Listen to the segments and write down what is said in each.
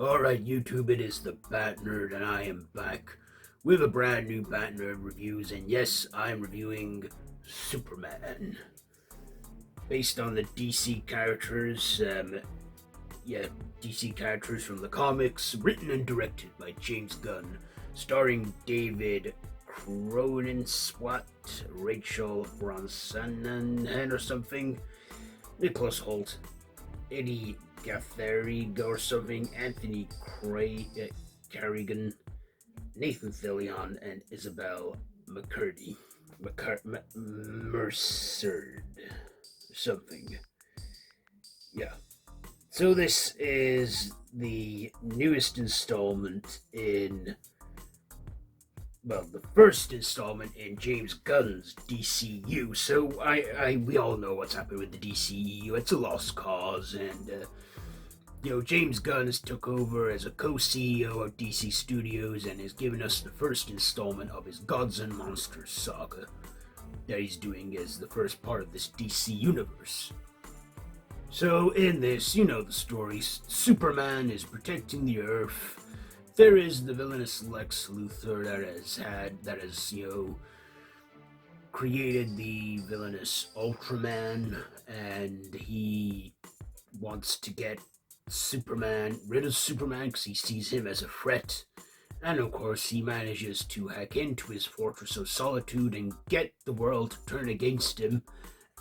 Alright, YouTube, it is the Bat Nerd, and I am back with a brand new Bat Nerd reviews, and yes, I'm reviewing Superman, based on the DC characters, DC characters from the comics, written and directed by James Gunn, starring David Corenswet, Rachel Brosnahan or something, Nicholas Hoult, Edi Gathegi or something, Anthony Carrigan, Nathan Fillion, and Isabela Merced, something. Yeah. So this is the newest installment in, the first installment in James Gunn's DCU. So we all know what's happened with the DCU. It's a lost cause, and James Gunn has took over as a co-CEO of DC Studios and has given us the first installment of his Gods and Monsters saga that he's doing as the first part of this DC universe. So in this, you know the story. Superman is protecting the Earth. There is the villainous Lex Luthor that has created the villainous Ultraman, and he wants to get rid of Superman because he sees him as a threat. And of course, he manages to hack into his Fortress of Solitude and get the world to turn against him.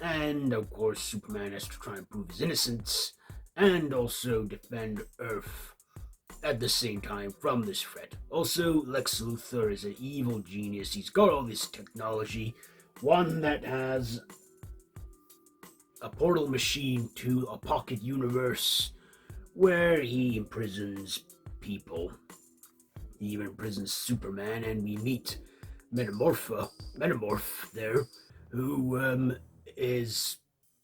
And of course, Superman has to try and prove his innocence and also defend Earth at the same time from this threat. Also, Lex Luthor is an evil genius. He's got all this technology, one that has a portal machine to a pocket universe where he imprisons people. He even imprisons Superman, and we meet Metamorph there, who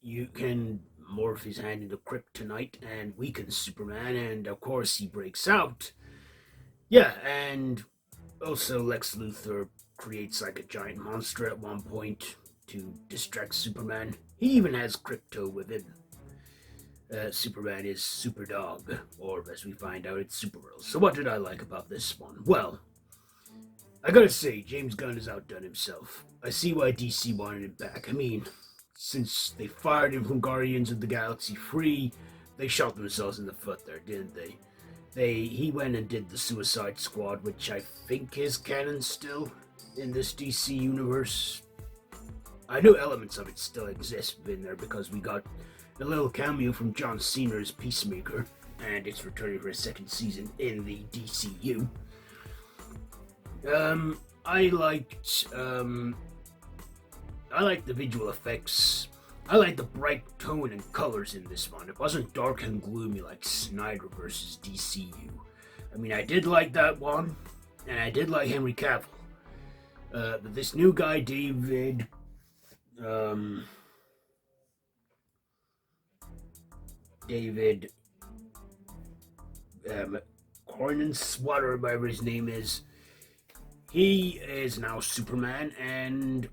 you can morph his hand into kryptonite and weaken Superman, and of course he breaks out. Yeah, and also Lex Luthor creates like a giant monster at one point to distract Superman. He even has Krypto with him. Superman is Super Dog, or as we find out, it's Supergirl. So what did I like about this one? Well, I gotta say, James Gunn has outdone himself. I see why DC wanted him back. I mean, since they fired him from Guardians of the Galaxy 3, they shot themselves in the foot there, didn't they? He went and did the Suicide Squad, which I think is canon still in this DC universe. I know elements of it still exist in there because we got a little cameo from John Cena's Peacemaker, and it's returning for a second season in the DCU. I liked the visual effects. I liked the bright tone and colors in this one. It wasn't dark and gloomy like Snyder versus DCU. I mean, I did like that one, and I did like Henry Cavill. But this new guy, David, Corenswet, or whatever his name is, he is now Superman, and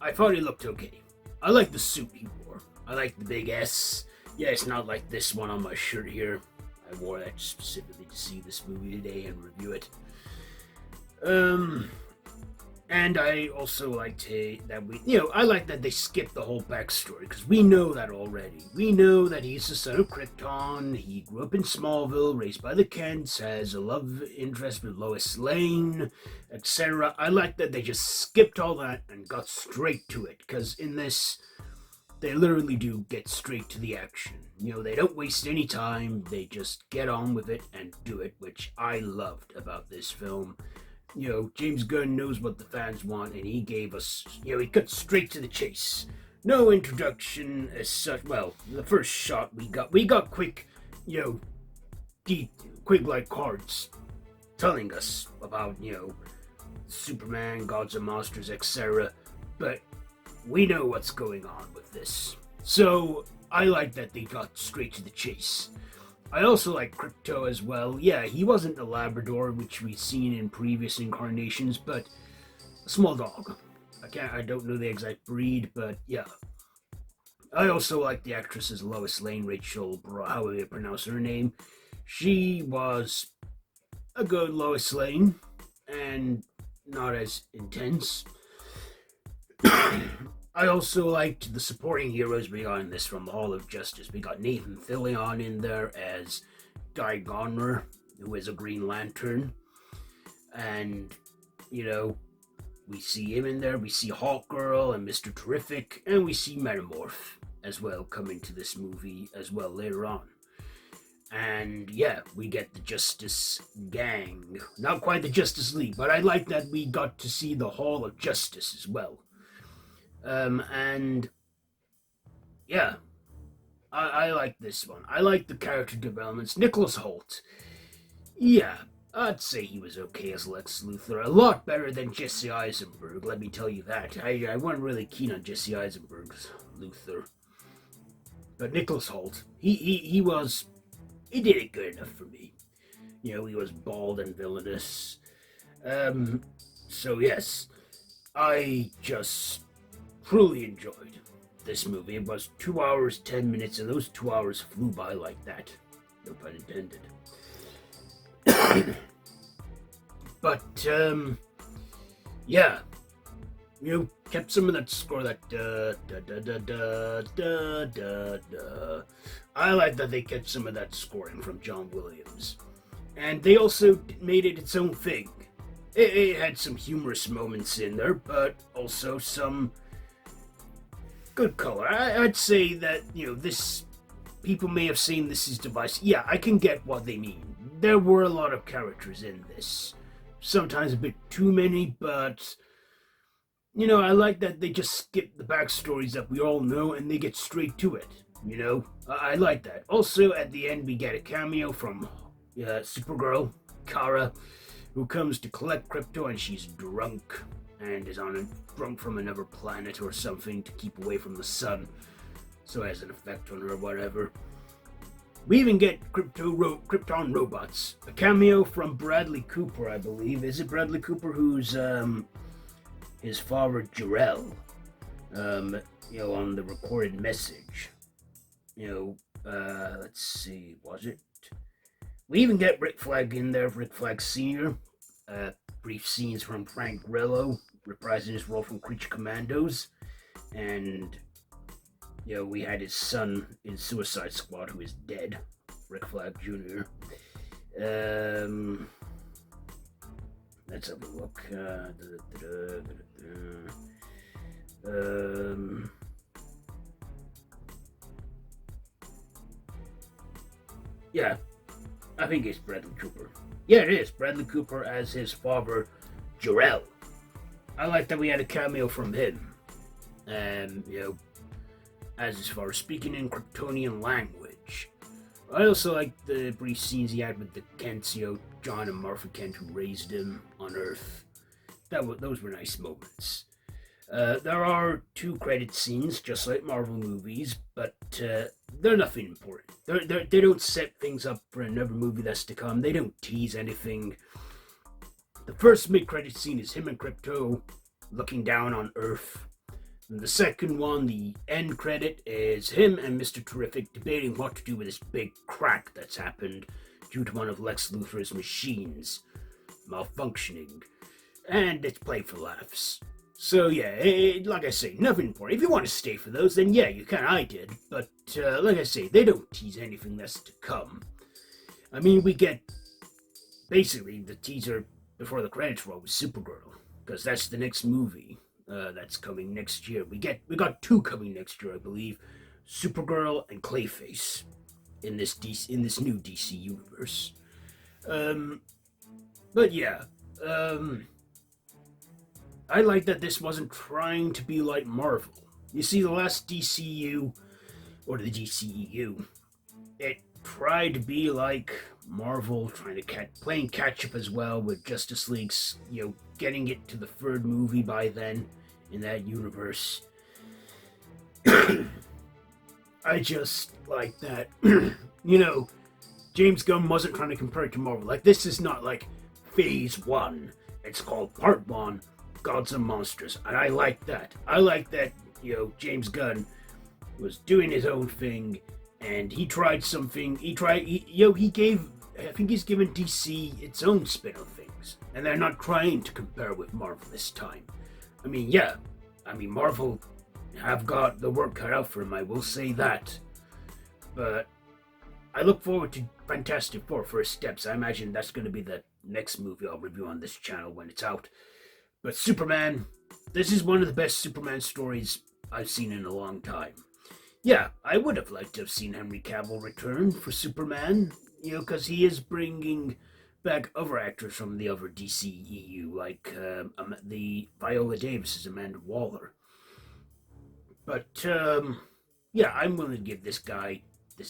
I thought he looked okay. I like the suit he wore. I like the big S. Yeah, it's not like this one on my shirt here. I wore that specifically to see this movie today and review it. And I also liked I like that they skipped the whole backstory, because we know that already. We know that he's the son of Krypton, he grew up in Smallville, raised by the Kents, has a love interest with Lois Lane, etc. I like that they just skipped all that and got straight to it, because in this, they literally do get straight to the action. They don't waste any time, they just get on with it and do it, which I loved about this film. James Gunn knows what the fans want, and he gave us, he cut straight to the chase. No introduction as such. Well, the first shot we got quick, quick like cards telling us about, Superman, Gods and Monsters, etc. But we know what's going on with this. So I like that they got straight to the chase. I also like Krypto as well. Yeah, he wasn't a Labrador, which we've seen in previous incarnations, but a small dog. I don't know the exact breed, but yeah. I also like the actress as Lois Lane, however you pronounce her name. She was a good Lois Lane and not as intense. I also liked the supporting heroes we got in this from the Hall of Justice. We got Nathan Fillion in there as Guy Goner, who is a Green Lantern. And, you know, we see him in there. We see Hawk Girl and Mr. Terrific. And we see Metamorph as well come into this movie as well later on. And yeah, we get the Justice Gang. Not quite the Justice League, but I like that we got to see the Hall of Justice as well. And yeah, I like this one. I like the character developments. Nicholas Hoult. Yeah, I'd say he was okay as Lex Luthor. A lot better than Jesse Eisenberg, let me tell you that. I wasn't really keen on Jesse Eisenberg's Luthor. But Nicholas Hoult, he was... He did it good enough for me. You know, he was bald and villainous. So yes, I just truly enjoyed this movie. It was 2 hours, 10 minutes, and those 2 hours flew by like that. No pun intended. But, yeah. You know, kept some of that score, that I like that they kept some of that scoring from John Williams. And they also made it its own thing. It had some humorous moments in there, but also some good color. I'd say that, you know, this... People may have seen this as device. Yeah, I can get what they mean. There were a lot of characters in this. Sometimes a bit too many, but... You know, I like that they just skip the backstories that we all know and they get straight to it. You know, I like that. Also, at the end, we get a cameo from Supergirl, Kara, who comes to collect crypto, and she's drunk and is drunk from another planet or something to keep away from the sun, so it has an effect on her or whatever. We even get Krypton robots. A cameo from Bradley Cooper, I believe. Is it Bradley Cooper who's his father Jor-El? You know, on the recorded message. You know, let's see, was it? We even get Rick Flag in there, Rick Flag Sr. Brief scenes from Frank Grillo, reprising his role from Creature Commandos. And, you know, we had his son in Suicide Squad, who is dead, Rick Flag Jr. Let's have a look. Yeah, I think it's Bradley Cooper. Yeah, it is. Bradley Cooper as his father, Jor-El. I like that we had a cameo from him. You know, as his father, speaking in Kryptonian language. I also like the brief scenes he had with the Kentio, John and Martha Kent, who raised him on Earth. Those were nice moments. There are 2 credit scenes, just like Marvel movies, but they're nothing important. They don't set things up for another movie that's to come. They don't tease anything. The first mid-credit scene is him and Krypto looking down on Earth. And the second one, the end credit, is him and Mr. Terrific debating what to do with this big crack that's happened due to one of Lex Luthor's machines malfunctioning. And it's played for laughs. So yeah, like I say, nothing important. If you want to stay for those, then yeah, you can. I did. But like I say, they don't tease anything that's to come. I mean, we get basically the teaser before the credits roll with Supergirl, because that's the next movie that's coming next year. We got 2 coming next year, I believe, Supergirl and Clayface in this new DC universe. But yeah, I like that this wasn't trying to be like Marvel. You see, the last DCU, or the DCEU, it tried to be like Marvel, trying to playing catch up as well with Justice League's, you know, getting it to the 3rd movie by then in that universe. I just like that, you know, James Gunn wasn't trying to compare it to Marvel. Like, this is not like Phase 1. It's called Part 1, Gods and Monsters. And I like that. I like that, you know, James Gunn was doing his own thing, and he tried something. He gave I think he's given DC its own spin on things, and they're not trying to compare with Marvel this time. I mean, yeah, Marvel have got the work cut out for him, I will say that. But I look forward to Fantastic Four First Steps. I imagine that's going to be the next movie I'll review on this channel when it's out. But Superman, this is one of the best Superman stories I've seen in a long time. Yeah, I would have liked to have seen Henry Cavill return for Superman, because he is bringing back other actors from the other DCEU, like the Viola Davis' Amanda Waller. But yeah, I'm willing to give this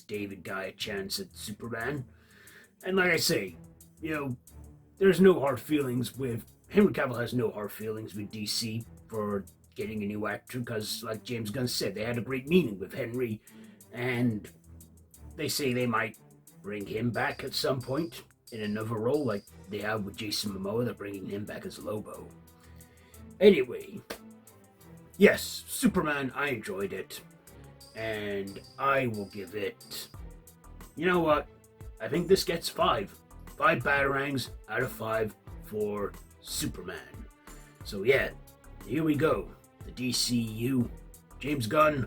David guy, a chance at Superman. And like I say, there's no hard feelings with Henry Cavill has no hard feelings with DC for getting a new actor because, like James Gunn said, they had a great meeting with Henry, and they say they might bring him back at some point in another role, like they have with Jason Momoa. They're bringing him back as Lobo. Anyway, yes, Superman. I enjoyed it, and I will give it. You know what? I think this gets 5 batarangs out of 5 for Superman. So yeah, here we go. The DCU, James Gunn,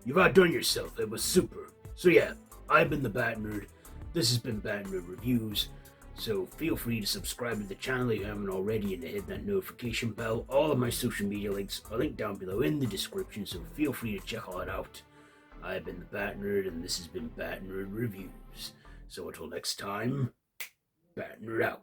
you've outdone yourself. It was super. So yeah, I've been the Bat Nerd. This has been Bat Nerd Reviews. So feel free to subscribe to the channel if you haven't already and to hit that notification bell. All of my social media links are linked down below in the description, so feel free to check all it out. I've been the Bat Nerd, and this has been Bat Nerd Reviews. So until next time, Bat Nerd out.